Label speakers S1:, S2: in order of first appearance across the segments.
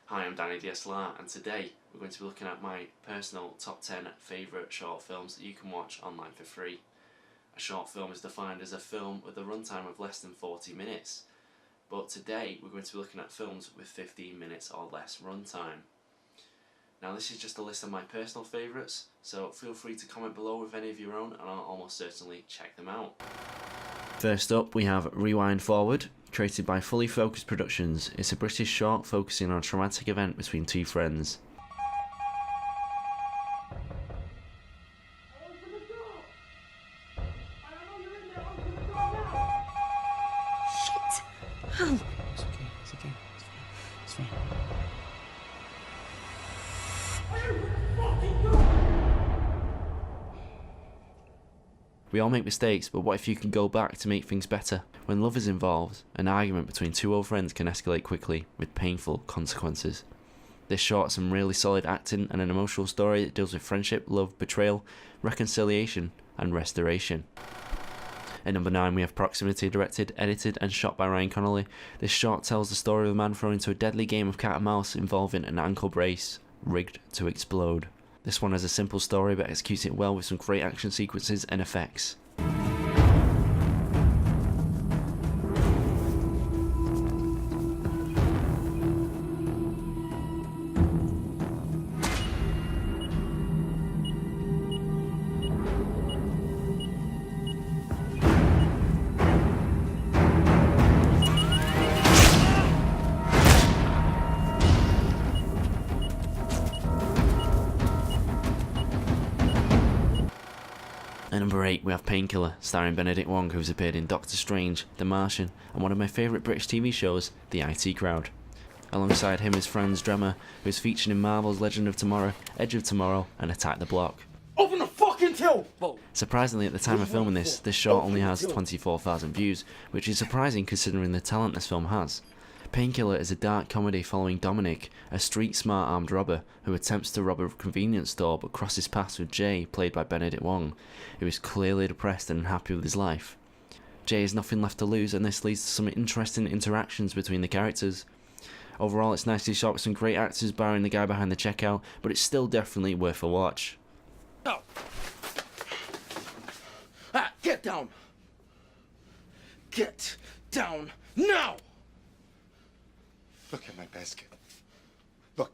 S1: Hi, I'm Danny DSLR, and today we're going to be looking at my personal top 10 favourite short films that you can watch online for free. A short film is defined as a film with a runtime of less than 40 minutes, but today we're going to be looking at films with 15 minutes or less runtime. Now this is just a list of my personal favourites, so feel free to comment below with any of your own and I'll almost certainly check them out. First up we have Rewind Forward, created by Fully Focused Productions. It's a British short focusing on a traumatic event between two friends.
S2: Shit! Oh.
S3: It's okay, it's okay, it's fine, it's fine.
S1: We all make mistakes, but what if you can go back to make things better? When love is involved, an argument between two old friends can escalate quickly, with painful consequences. This short has some really solid acting and an emotional story that deals with friendship, love, betrayal, reconciliation, and restoration. At number 9 we have Proximity, directed, edited and shot by Ryan Connolly. This short tells the story of a man thrown into a deadly game of cat and mouse involving an ankle brace, rigged to explode. This one has a simple story but executes it well with some great action sequences and effects. At number 8 we have Painkiller, starring Benedict Wong, who's appeared in Doctor Strange, The Martian and one of my favourite British TV shows, The IT Crowd. Alongside him is Franz Drammer, who is featured in Marvel's Legend of Tomorrow, Edge of Tomorrow and Attack the Block.
S3: Open the fucking till!
S1: Surprisingly, at the time of filming this short only has 24,000 views, which is surprising considering the talent this film has. Painkiller is a dark comedy following Dominic, a street-smart armed robber who attempts to rob a convenience store but crosses paths with Jay, played by Benedict Wong, who is clearly depressed and unhappy with his life. Jay has nothing left to lose, and this leads to some interesting interactions between the characters. Overall, it's nicely shot with some great actors barring the guy behind the checkout, but it's still definitely worth a watch.
S3: Oh. Ah, get down! Get down now!
S4: Look at my basket. Look.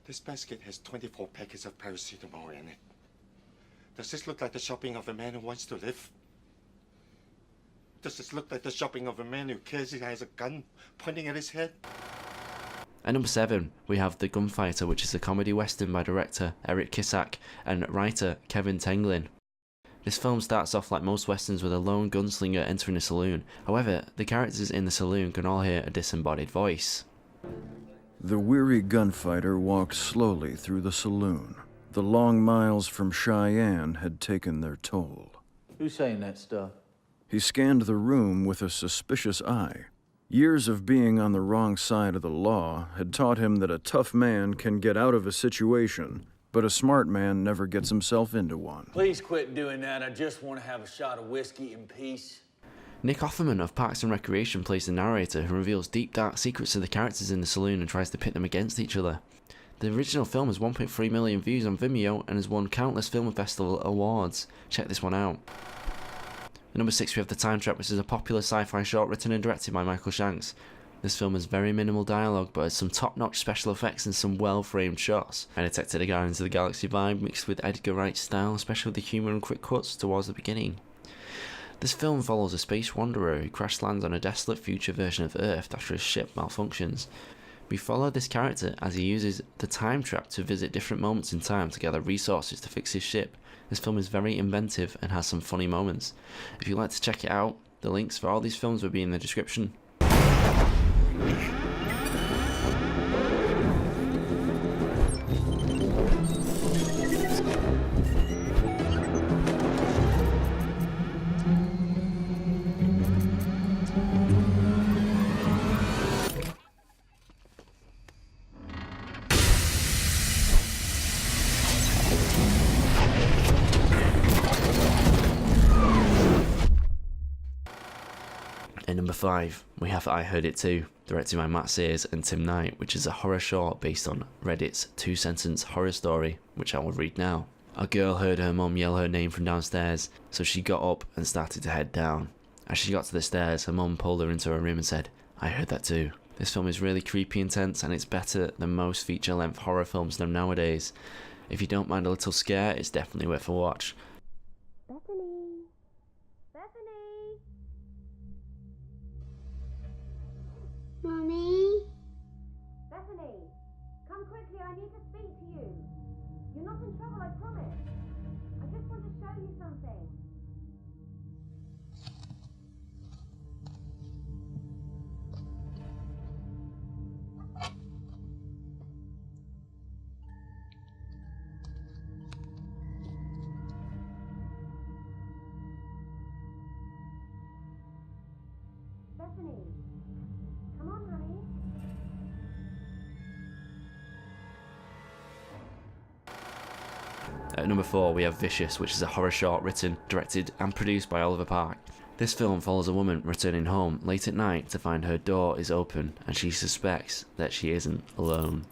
S4: This basket has 24 packets of paracetamol in it. Does this look like the shopping of a man who wants to live? Does this look like the shopping of a man who cares he has a gun pointing at his head?
S1: At number 7, we have The Gunfighter, which is a comedy western by director Eric Kissack and writer Kevin Tenglin. This film starts off like most westerns with a lone gunslinger entering a saloon. However, the characters in the saloon can all hear a disembodied voice.
S5: The weary gunfighter walked slowly through the saloon. The long miles from Cheyenne had taken their toll.
S6: Who's saying that stuff?
S5: He scanned the room with a suspicious eye. Years of being on the wrong side of the law had taught him that a tough man can get out of a situation, but a smart man never gets himself into one.
S6: Please quit doing that. I just want to have a shot of whiskey in peace.
S1: Nick Offerman of Parks and Recreation plays the narrator who reveals deep dark secrets to the characters in the saloon and tries to pit them against each other. The original film has 1.3 million views on Vimeo and has won countless film festival awards. Check this one out. At number 6 we have The Time Trap, which is a popular sci-fi short written and directed by Michael Shanks. This film has very minimal dialogue but has some top-notch special effects and some well-framed shots. I detected a Guardians of the Galaxy vibe mixed with Edgar Wright's style, especially with the humour and quick cuts towards the beginning. This film follows a space wanderer who crash lands on a desolate future version of Earth after his ship malfunctions. We follow this character as he uses the time trap to visit different moments in time to gather resources to fix his ship. This film is very inventive and has some funny moments. If you'd like to check it out, the links for all these films will be in the description. At number 5, we have I Heard It Too, directed by Matt Sears and Tim Knight, which is a horror short based on Reddit's 2-sentence horror story, which I will read now. A girl heard her mum yell her name from downstairs, so she got up and started to head down. As she got to the stairs, her mum pulled her into her room and said, "I heard that too." This film is really creepy and tense, and it's better than most feature-length horror films nowadays. If you don't mind a little scare, it's definitely worth a watch.
S2: Bethany! Bethany! Mommy? Bethany! Come quickly, I need to speak to you. You're not in trouble, I promise. I just want to show you something. Bethany, come on, honey.
S1: At number 4, we have Vicious, which is a horror short written, directed and produced by Oliver Park. This film follows a woman returning home late at night to find her door is open and she suspects that she isn't alone.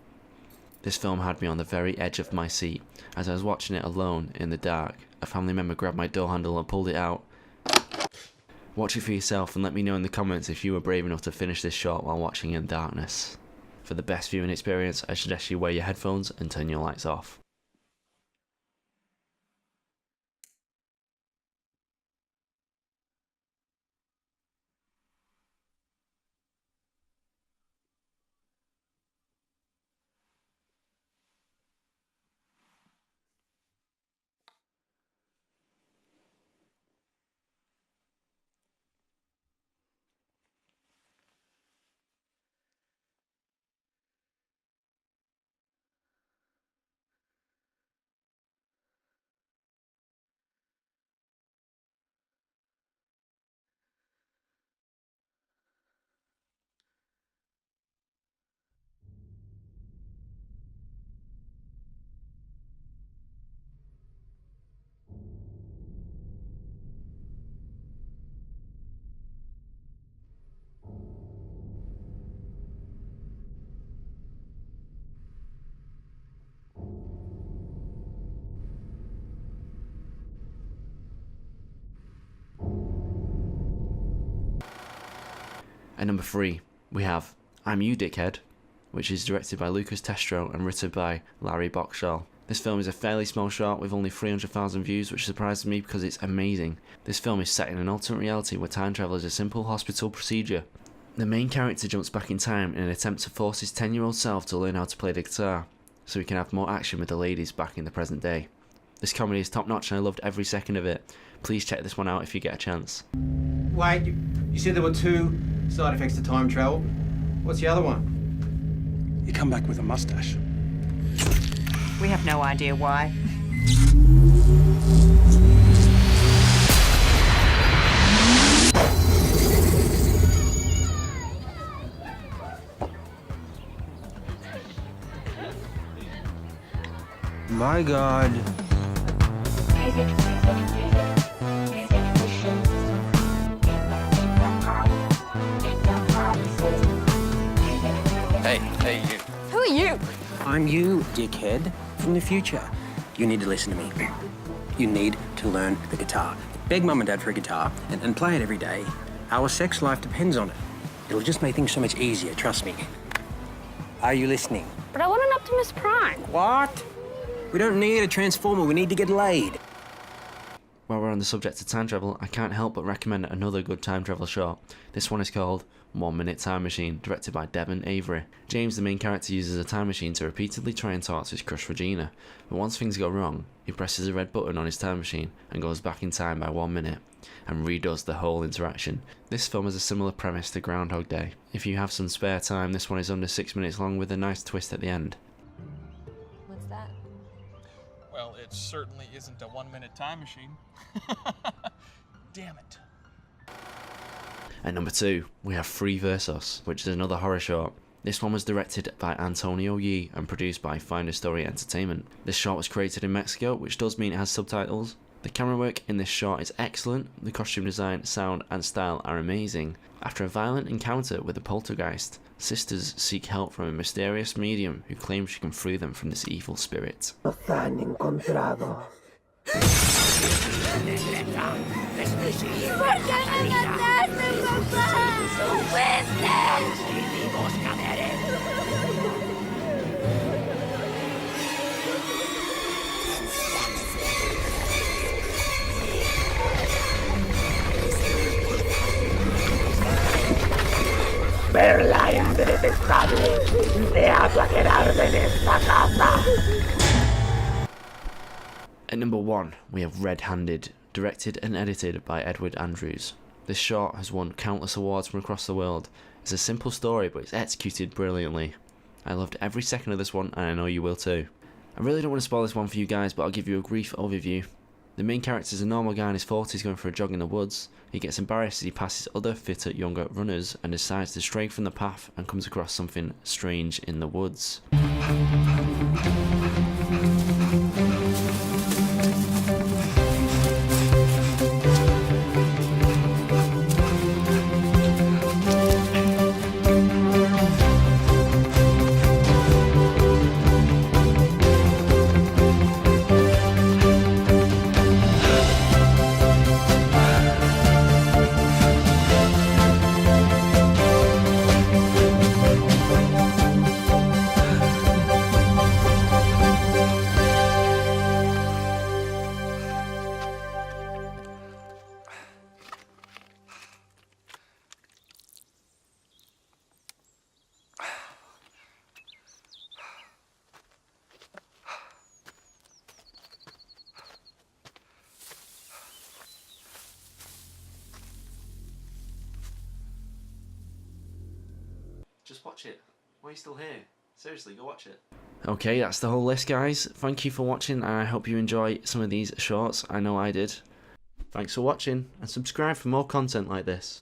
S1: This film had me on the very edge of my seat. As I was watching it alone in the dark, a family member grabbed my door handle and pulled it out. Watch it for yourself and let me know in the comments if you were brave enough to finish this short while watching in darkness. For the best viewing experience, I suggest you wear your headphones and turn your lights off. At number 3, we have I'm You, Dickhead, which is directed by Lucas Testro and written by Larry Boxall. This film is a fairly small short with only 300,000 views, which surprised me because it's amazing. This film is set in an alternate reality where time travel is a simple hospital procedure. The main character jumps back in time in an attempt to force his 10-year-old self to learn how to play the guitar, so he can have more action with the ladies back in the present day. This comedy is top notch and I loved every second of it. Please check this one out if you get a chance.
S7: Wait, you said there were 2 side effects to time travel. What's the other one?
S3: You come back with a mustache.
S8: We have no idea why.
S7: My God.
S9: Hey, you.
S2: Who are you?
S7: I'm you, dickhead, from the future. You need to listen to me. You need to learn the guitar. Beg Mum and Dad for a guitar and play it every day. Our sex life depends on it. It'll just make things so much easier, trust me. Are you listening?
S2: But I want an Optimus Prime.
S7: What? We don't need a transformer, we need to get laid.
S1: While we're on the subject of time travel, I can't help but recommend another good time travel short. This one is called 1 Minute Time Machine, directed by Devon Avery. James, the main character, uses a time machine to repeatedly try and talk to his crush Regina, but once things go wrong, he presses a red button on his time machine and goes back in time by 1 minute, and redoes the whole interaction. This film has a similar premise to Groundhog Day. If you have some spare time, this one is under 6 minutes long with a nice twist at the end.
S2: What's that?
S10: Well, it certainly isn't a 1 minute time machine. Damn it.
S1: At number 2, we have Versos, which is another horror short. This one was directed by Antonio Yee and produced by Finder Story Entertainment. This short was created in Mexico, which does mean it has subtitles, The camera work in this short is excellent, the costume design, sound and style are amazing. After a violent encounter with a poltergeist, sisters seek help from a mysterious medium who claims she can free them from this evil spirit. At number 1, we have Red Handed, directed and edited by Edward Andrews. This short has won countless awards from across the world. It's a simple story, but it's executed brilliantly. I loved every second of this one, and I know you will too. I really don't want to spoil this one for you guys, but I'll give you a brief overview. The main character is a normal guy in his 40s going for a jog in the woods. He gets embarrassed as he passes other fitter, younger runners and decides to stray from the path and comes across something strange in the woods. Just watch it. Why are you still here? Seriously, go watch it. Okay, that's the whole list, guys. Thank you for watching, and I hope you enjoy some of these shorts. I know I did. Thanks for watching, and subscribe for more content like this.